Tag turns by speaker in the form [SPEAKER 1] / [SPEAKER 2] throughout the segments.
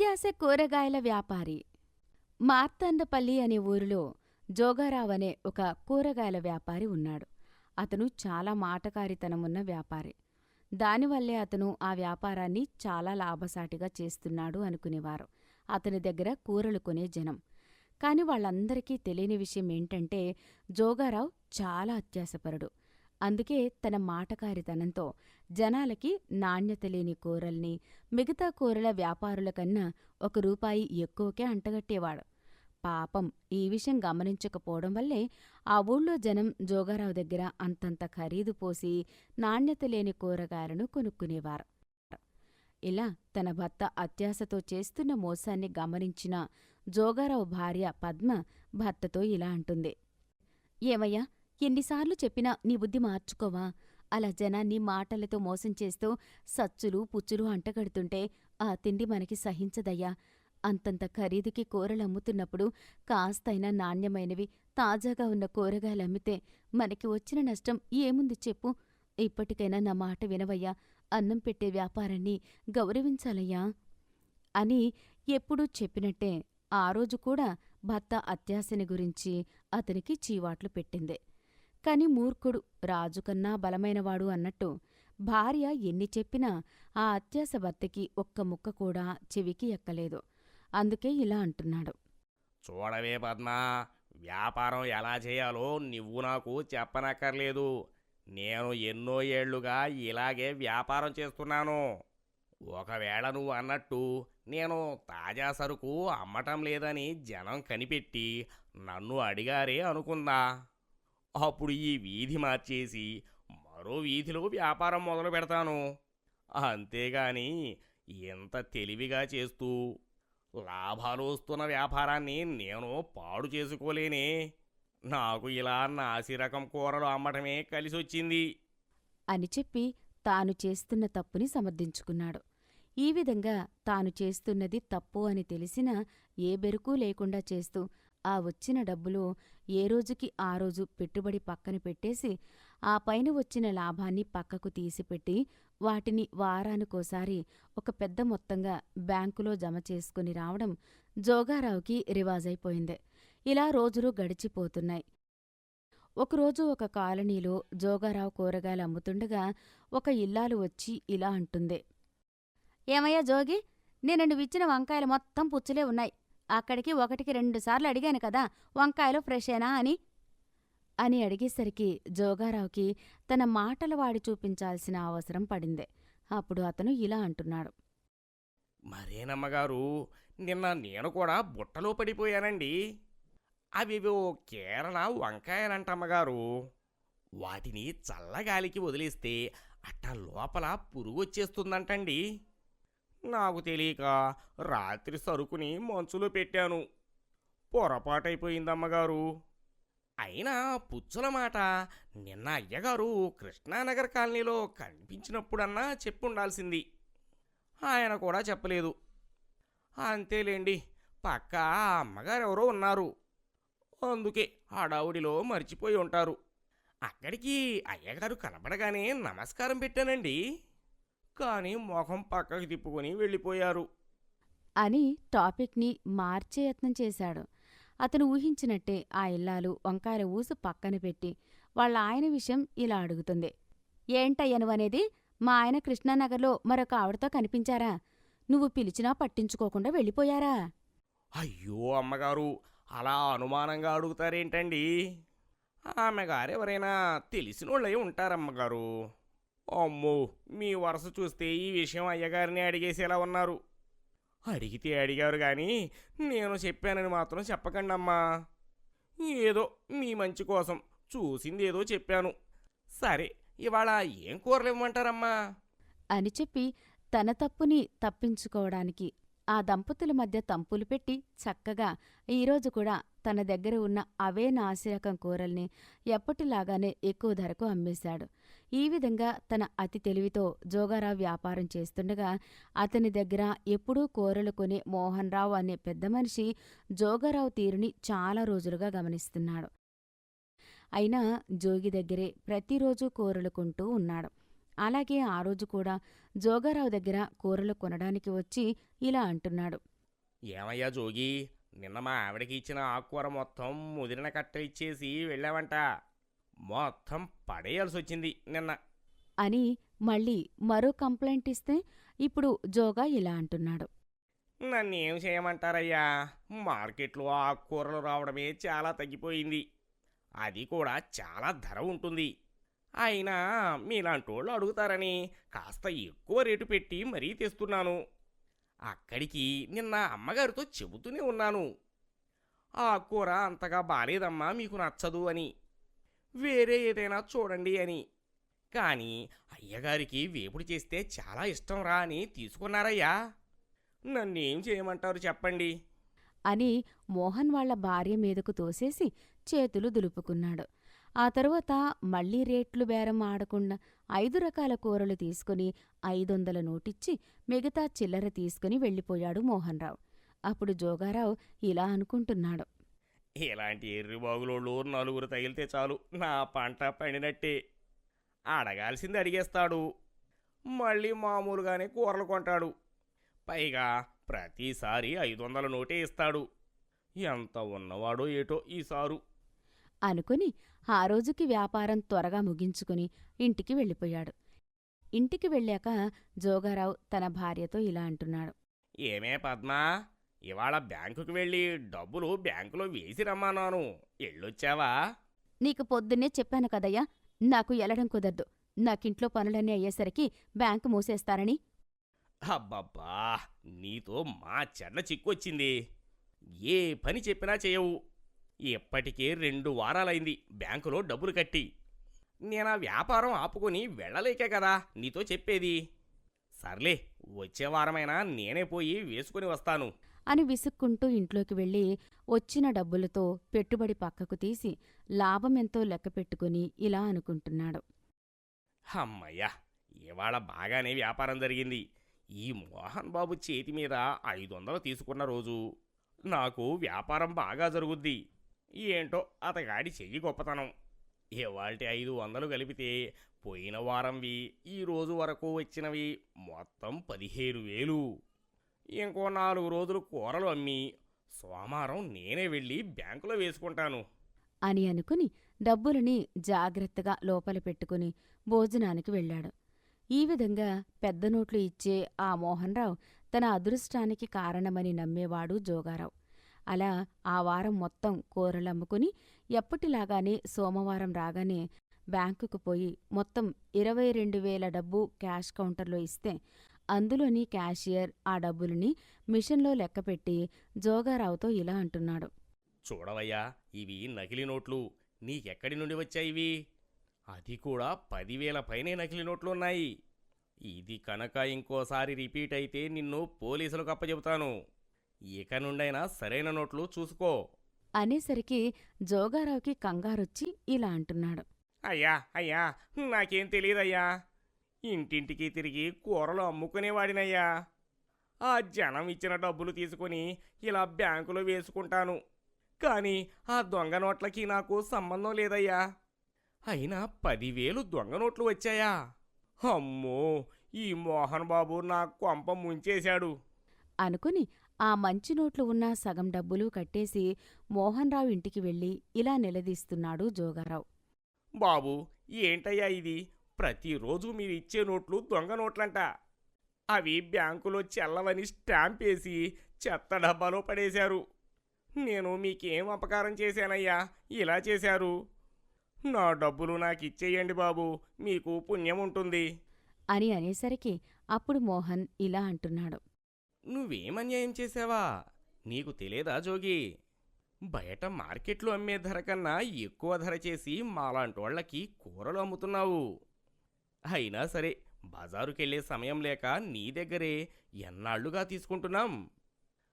[SPEAKER 1] అత్యాశ కూరగాయల వ్యాపారి. మార్తండపల్లి అనే ఊరిలో జోగారావు అనే ఒక కూరగాయల వ్యాపారి ఉన్నాడు. అతను చాలా మాటకారితనమున్న వ్యాపారి. దానివల్లే అతను ఆ వ్యాపారాన్ని చాలా లాభసాటిగా చేస్తున్నాడు అనుకునేవారు అతని దగ్గర కూరలు కొనే జనం. కాని వాళ్ళందరికీ తెలియని విషయమేంటంటే జోగారావు చాలా అత్యాశపరుడు. అందుకే తన మాటకారితనంతో జనాలకి నాణ్యత లేని కూరల్ని మిగతా కూరల వ్యాపారులకన్నా ₹1 ఎక్కువకే అంటగట్టేవాడు. పాపం ఈ విషయం గమనించకపోవడం వల్లే ఆ ఊళ్ళో జనం జోగారావు దగ్గర అంతంత ఖరీదు పోసి నాణ్యత లేని కూరగాయలను కొనుక్కునేవారు. ఇలా తన భర్త అత్యాశతో చేస్తున్న మోసాన్ని గమనించిన జోగారావు భార్య పద్మ భర్తతో ఇలా అంటుంది. ఏమయ్యా, ఎన్నిసార్లు చెప్పినా నీ బుద్ధి మార్చుకోవా? అలా జనాన్ని మాటలతో మోసం చేస్తూ సచ్చులు పుచ్చులు అంటగడుతుంటే ఆ తిండి మనకి సహించదయ్యా. అంతంత ఖరీదుకి కూరలమ్ముతున్నప్పుడు కాస్తైనా నాణ్యమైనవి తాజాగా ఉన్న కూరగాయలమ్మితే మనకి వచ్చిన నష్టం ఏముంది చెప్పు? ఇప్పటికైనా నా మాట వినవయ్యా. అన్నం పెట్టే వ్యాపారాన్ని గౌరవించాలయ్యా అని ఎప్పుడూ చెప్పినట్టే ఆ రోజు కూడా భర్త అత్యాశని గురించి అతనికి చీవాట్లు పెట్టింది. కాని మూర్ఖుడు రాజుకన్నా బలమైనవాడు అన్నట్టు భార్య ఎన్ని చెప్పినా ఆ అత్యాశ భర్తకి ఒక్క ముక్క కూడా చెవికి ఎక్కలేదు. అందుకే ఇలా అంటున్నాడు.
[SPEAKER 2] చూడవే పద్మా, వ్యాపారం ఎలా చేయాలో నువ్వు నాకు చెప్పనక్కర్లేదు. నేను ఎన్నో ఏళ్లుగా ఇలాగే వ్యాపారం చేస్తున్నాను. ఒకవేళ నువ్వు అన్నట్టు నేను తాజా సరుకు అమ్మటం లేదని జనం కనిపెట్టి నన్ను అడిగారే అనుకుందా, అప్పుడు ఈ వీధి మార్చేసి మరో వీధిలో వ్యాపారం మొదలు పెడతాను. అంతేగాని ఎంత తెలివిగా చేస్తూ లాభాలు వస్తున్న వ్యాపారాన్ని నేను పాడు చేసుకోలేనే. నాకు ఇలా నాసిరకం కూరలు అమ్మటమే కలిసొచ్చింది
[SPEAKER 1] అని చెప్పి తాను చేస్తున్న తప్పుని సమర్థించుకున్నాడు. ఈ విధంగా తాను చేస్తున్నది తప్పు అని తెలిసినా ఏ బెరుకూ లేకుండా చేస్తూ ఆ వచ్చిన డబ్బులు ఏ రోజుకి ఆ రోజు పెట్టుబడి పక్కన పెట్టేసి ఆ పైన వచ్చిన లాభాన్ని పక్కకు తీసిపెట్టి వాటిని వారానికోసారి ఒక పెద్ద మొత్తంగా బ్యాంకులో జమ చేసుకుని రావడం జోగారావుకి రివాజైపోయింది. ఇలా రోజులు గడిచిపోతున్నాయి. ఒకరోజు ఒక కాలనీలో జోగారావు కూరగాయలు అమ్ముతుండగా ఒక ఇల్లాలు వచ్చి ఇలా అంటుంది. ఏమయ్యా జోగి, నేను నువ్విచ్చిన వంకాయలు మొత్తం పుచ్చులే ఉన్నాయి. అక్కడికి 1కి 2 సార్లు అడిగాను కదా, వంకాయలు ఫ్రెషేనా అని అడిగేసరికి జోగారావుకి తన మాటలు వాడి చూపించాల్సిన అవసరం పడింది. అప్పుడు అతను ఇలా అంటున్నాడు.
[SPEAKER 2] మరేనమ్మగారు, నిన్న నేను కూడా బుట్టలో పడిపోయానండి. అవివో కేరళ వంకాయలంటమ్మగారు. వాటిని చల్లగాలికి వదిలేస్తే అట్టా లోపల పురుగొచ్చేస్తుందంటండి. నాకు తెలియక రాత్రి సరుకుని మంచులో పెట్టాను. పొరపాటైపోయిందమ్మగారు. అయినా పుచ్చుల మాట నిన్న అయ్యగారు కృష్ణానగర్ కాలనీలో కనిపించినప్పుడన్నా చెప్పుండాల్సింది. ఆయన కూడా చెప్పలేదు. అంతేలేండి, పక్క అమ్మగారెవరో ఉన్నారు. అందుకే హడావుడిలో మర్చిపోయి ఉంటారు. అక్కడికి అయ్యగారు కనబడగానే నమస్కారం పెట్టానండి. కానీ మొహం పక్కకి తిప్పుకొని వెళ్ళిపోయారు
[SPEAKER 1] అని టాపిక్ని మార్చే యత్నం చేశాడు. అతను ఊహించినట్టే ఆ ఇల్లాలు వంకాయల ఊసు పక్కన పెట్టి వాళ్ళ ఆయన విషయం ఇలా అడుగుతుంది. ఏంటయ్యనువనేది? మా ఆయన కృష్ణానగర్లో మరొక ఆవిడతో కనిపించారా? నువ్వు పిలిచినా పట్టించుకోకుండా వెళ్ళిపోయారా?
[SPEAKER 2] అయ్యో అమ్మగారు, అలా అనుమానంగా అడుగుతారేంటండి? ఆమెగారెవరైనా తెలిసినోళ్ళై ఉంటారమ్మగారు. అమ్మో, మీ వరస చూస్తే ఈ విషయం అయ్యగారిని అడిగేసేలా ఉన్నారు. అడిగితే అడిగారు గాని నేను చెప్పానని మాత్రం చెప్పకండమ్మా. ఏదో మీ మంచి కోసం చూసిందేదో చెప్పాను. సరే, ఇవాళ ఏం కూరలు ఇవ్వమంటారమ్మా
[SPEAKER 1] అని చెప్పి తన తప్పుని తప్పించుకోవడానికి ఆ దంపతుల మధ్య తంపులు పెట్టి చక్కగా ఈరోజు కూడా తన దగ్గర ఉన్న అవే నాసిరకం కూరల్ని ఎప్పటిలాగానే ఎక్కువ ధరకు అమ్మేశాడు. ఈ విధంగా తన అతి తెలివితో జోగారావు వ్యాపారం చేస్తుండగా అతని దగ్గర ఎప్పుడూ కూరలు కొనే మోహన్ రావు అనే పెద్ద మనిషి జోగారావు తీరుని చాలా రోజులుగా గమనిస్తున్నాడు. అయినా జోగి దగ్గరే ప్రతిరోజూ కూరలు కొంటూ ఉన్నాడు. అలాగే ఆ రోజు కూడా జోగారావు దగ్గర కూరలు కొనడానికి వచ్చి ఇలా అంటున్నాడు.
[SPEAKER 2] ఏమయ్యా జోగి, నిన్న మా ఆవిడకి ఇచ్చిన ఆకుకూర మొత్తం ముదిరిన కట్ట ఇచ్చేసి వెళ్ళావంట. మొత్తం పడేయాల్సి వచ్చింది నిన్న.
[SPEAKER 1] అని మళ్ళీ మరో కంప్లైంట్ ఇస్తే ఇప్పుడు జోగా ఇలా అంటున్నాడు.
[SPEAKER 2] నన్నేం చేయమంటారయ్యా, మార్కెట్లో ఆకుకూరలు రావడమే చాలా తగ్గిపోయింది. అది కూడా చాలా ధర ఉంటుంది. అయినా మీలాంటోళ్ళు అడుగుతారని కాస్త ఎక్కువ రేటు పెట్టి మరీ తెస్తున్నాను. అక్కడికి నిన్న అమ్మగారితో చెబుతూనే ఉన్నాను, ఆ కూర అంతగా బాలేదమ్మా, మీకు నచ్చదు అని. వేరే ఏదైనా చూడండి అని. కానీ అయ్యగారికి వేపుడు చేస్తే చాలా ఇష్టం రా అని తీసుకున్నారయ్యా. నన్నేం చేయమంటారు చెప్పండి.
[SPEAKER 1] అని మోహన్ వాళ్ళ భార్య మీదకు తోసేసి చేతులు దులుపుకున్నాడు. ఆ తరువాత మళ్ళీ రేట్లు బేరం ఆడకుండా 5 రకాల కూరలు తీసుకుని 500 నోటిచ్చి మిగతా చిల్లర తీసుకుని వెళ్ళిపోయాడు మోహన్రావు. అప్పుడు జోగారావు ఇలా అనుకుంటున్నాడు.
[SPEAKER 2] ఇలాంటి ఎర్రిబాగులోళ్ళు నలుగురు తగిలితే చాలు, నా పంట పండినట్టే. అడగాల్సింది అడిగేస్తాడు, మళ్ళీ మామూలుగానే కూరలు కొంటాడు. పైగా ప్రతిసారి 500 నోటే ఇస్తాడు. ఎంత ఉన్నవాడో ఏటో ఈసారు.
[SPEAKER 1] అనుకుని ఆ రోజుకి వ్యాపారం త్వరగా ముగించుకుని ఇంటికి వెళ్ళిపోయాడు. ఇంటికి వెళ్ళాక జోగారావు తన భార్యతో ఇలా అంటున్నాడు.
[SPEAKER 2] ఏమే పద్మా, ఇవాళ బ్యాంకుకి వెళ్ళి డబ్బులు బ్యాంకులో వేసి రమ్మన్నాను, ఎళ్ళొచ్చావా?
[SPEAKER 1] నీకు పొద్దున్నే చెప్పాను కదయ్యా, నాకు ఎల్లడం కుదరదు. నాకింట్లో పనులన్నీ అయ్యేసరికి బ్యాంకు మూసేస్తారని.
[SPEAKER 2] అబ్బబ్బా, నీతో మా చెడ్ల చిక్కొచ్చింది. ఏ పని చెప్పినా చేయవు. ఇప్పటికే 2 వారాలైంది బ్యాంకులో డబ్బులు కట్టి. నేనా వ్యాపారం ఆపుకొని వెళ్ళలేకే కదా నీతో చెప్పేది. సర్లే, వచ్చే వారమైనా నేనే పోయి వేసుకుని వస్తాను
[SPEAKER 1] అని విసుక్కుంటూ ఇంట్లోకి వెళ్ళి వచ్చిన డబ్బులతో పెట్టుబడి పక్కకు తీసి లాభమెంతో లెక్కపెట్టుకుని ఇలా అనుకుంటున్నాడు.
[SPEAKER 2] అమ్మయ్యా, ఇవాళ బాగానే వ్యాపారం జరిగింది. ఈ మోహన్ బాబు చేతి మీద 500 తీసుకున్న రోజు నాకు వ్యాపారం బాగా జరుగుద్ది. ఏంటో అతగాడి చెయ్యి గొప్పతనం. ఇవాల్టి 500 కలిపితే పోయిన వారంవి ఈ రోజు వరకు వచ్చినవి మొత్తం 15,000. ఇంకో 4 రోజులు కూరలు అమ్మి సోమవారం నేనే వెళ్ళి బ్యాంకులో వేసుకుంటాను
[SPEAKER 1] అని అనుకుని డబ్బులని జాగ్రత్తగా లోపల పెట్టుకుని భోజనానికి వెళ్ళాడు. ఈ విధంగా పెద్ద నోట్లు ఇచ్చే ఆ మోహన్రావు తన అదృష్టానికి కారణమని నమ్మేవాడు జోగారావు. అలా ఆ వారం మొత్తం కూరలమ్ముకుని ఎప్పటిలాగానే సోమవారం రాగానే బ్యాంకుకు పోయి మొత్తం 22,000 డబ్బు క్యాష్ కౌంటర్లో ఇస్తే అందులోని క్యాషియర్ ఆ డబ్బులని మిషన్లో లెక్కపెట్టి జోగారావుతో ఇలా అంటున్నాడు.
[SPEAKER 2] చూడవయ్యా, ఇవి నకిలీ నోట్లు. నీకెక్కడి నుండి వచ్చాయివి? అది కూడా 10,000 పైనే నకిలీ నోట్లున్నాయి. ఇది కనుక ఇంకోసారి రిపీట్ అయితే నిన్ను పోలీసులకు అప్పచెబుతాను. ఇక నుండైనా సరైన నోట్లు చూసుకో
[SPEAKER 1] అనేసరికి జోగారావుకి కంగారొచ్చి ఇలా అంటున్నాడు.
[SPEAKER 2] అయ్యా అయ్యా, నాకేం తెలియదయ్యా. ఇంటింటికి తిరిగి కూరలు అమ్ముకునేవాడినయ్యా. ఆ జనం ఇచ్చిన డబ్బులు తీసుకుని ఇలా బ్యాంకులో వేసుకుంటాను. కానీ ఆ దొంగ నోట్లకి నాకు సంబంధం లేదయ్యా. అయినా 10,000 దొంగ నోట్లు వచ్చాయా? అమ్మో, ఈ మోహన్ బాబు నా కొంప ముంచేశాడు
[SPEAKER 1] అనుకుని ఆ మంచి నోట్లు ఉన్న సగం డబ్బులు కట్టేసి మోహన్రావు ఇంటికి వెళ్ళి ఇలా నిలదీస్తున్నాడు జోగారావు.
[SPEAKER 2] బాబు, ఏంటయ్యా ఇది? ప్రతిరోజు మీరిచ్చే నోట్లు దొంగ నోట్లంట. అవి బ్యాంకులో చెల్లవని స్టాంప్ వేసి చెత్త డబ్బాలో పడేశారు. నేను మీకేం అపకారం చేశానయ్యా ఇలా చేశారు? నా డబ్బులు నాకిచ్చేయండి బాబు, మీకు పుణ్యం ఉంటుంది
[SPEAKER 1] అని అనేసరికి అప్పుడు మోహన్ ఇలా అంటున్నాడు.
[SPEAKER 2] నువ్వేమన్యాయం చేశావా? నీకు తెలియదా జోగి? బయట మార్కెట్లో అమ్మే ధర కన్నా ఎక్కువ ధర చేసి మాలాంటోళ్లకి కూరలు అమ్ముతున్నావు. అయినా సరే, బజారుకెళ్లే సమయం లేక నీ దగ్గరే ఎన్నాళ్లుగా తీసుకుంటున్నాం.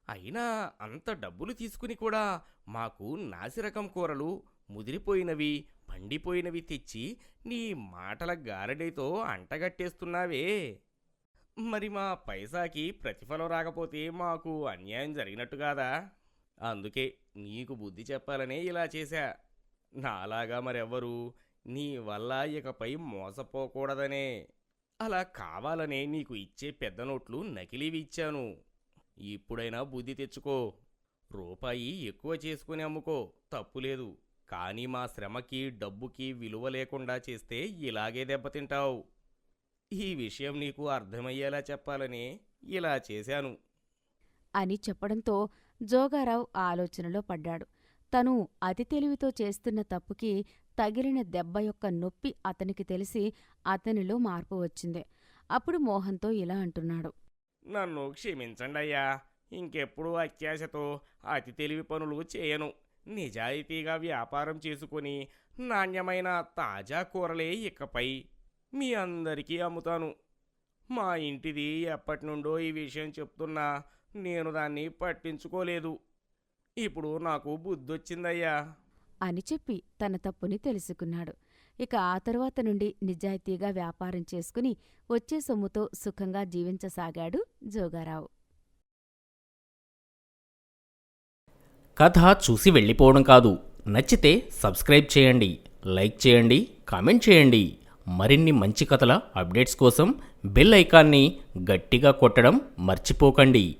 [SPEAKER 2] అయినా అంత డబ్బులు తీసుకుని కూడా మాకు నాసిరకం కూరలు, ముదిరిపోయినవి, పండిపోయినవి తెచ్చి నీ మాటల గారడీతో అంటగట్టేస్తున్నావే. మరి మా పైసాకి ప్రతిఫలం రాకపోతే మాకు అన్యాయం జరిగినట్టు కాదా? అందుకే నీకు బుద్ధి చెప్పాలనే ఇలా చేశా. నాలాగా మరెవ్వరూ నీ వల్ల ఇకపై మోసపోకూడదనే అలా కావాలనే నీకు ఇచ్చే పెద్ద నోట్లు నకిలీవి ఇచ్చాను. ఇప్పుడైనా బుద్ధి తెచ్చుకో. రూపాయి ఎక్కువ చేసుకుని అమ్ముకో, తప్పులేదు. కానీ మా శ్రమకి డబ్బుకి విలువ లేకుండా చేస్తే ఇలాగే దెబ్బతింటావు. ఈ విషయం నీకు అర్థమయ్యేలా చెప్పాలని ఇలా చేశాను.
[SPEAKER 1] అని చెప్పడంతో జోగారావు ఆలోచనలో పడ్డాడు. తను అతి తెలివితో చేస్తున్న తప్పుకి తగిలిన దెబ్బ యొక్క నొప్పి అతనికి తెలిసి అతనిలో మార్పు వచ్చింది. అప్పుడు మోహన్తో ఇలా అంటున్నాడు.
[SPEAKER 2] నన్ను క్షమించండయ్యా. ఇంకెప్పుడు అత్యాశతో అతి తెలివి పనులు చేయను. నిజాయితీగా వ్యాపారం చేసుకుని నాణ్యమైన తాజా కూరలే ఇకపై మీ అందరికీ అమ్ముతాను. మా ఇంటిది ఎప్పటినుండో ఈ విషయం చెప్తున్నా నేను దాన్ని పట్టించుకోలేదు. ఇప్పుడు నాకు బుద్ధొచ్చిందయ్యా
[SPEAKER 1] అని చెప్పి తన తప్పుని తెలుసుకున్నాడు. ఇక ఆ తరువాత నుండి నిజాయితీగా వ్యాపారం చేసుకుని వచ్చే సొమ్ముతో సుఖంగా జీవించసాగాడు జోగారావు.
[SPEAKER 3] కథ చూసి వెళ్ళిపోవడం కాదు, నచ్చితే సబ్స్క్రైబ్ చేయండి, లైక్ చేయండి, కామెంట్ చేయండి. మరిన్ని మంచి కథల అప్డేట్స్ కోసం బెల్ ఐకాన్ని గట్టిగా కొట్టడం మర్చిపోకండి.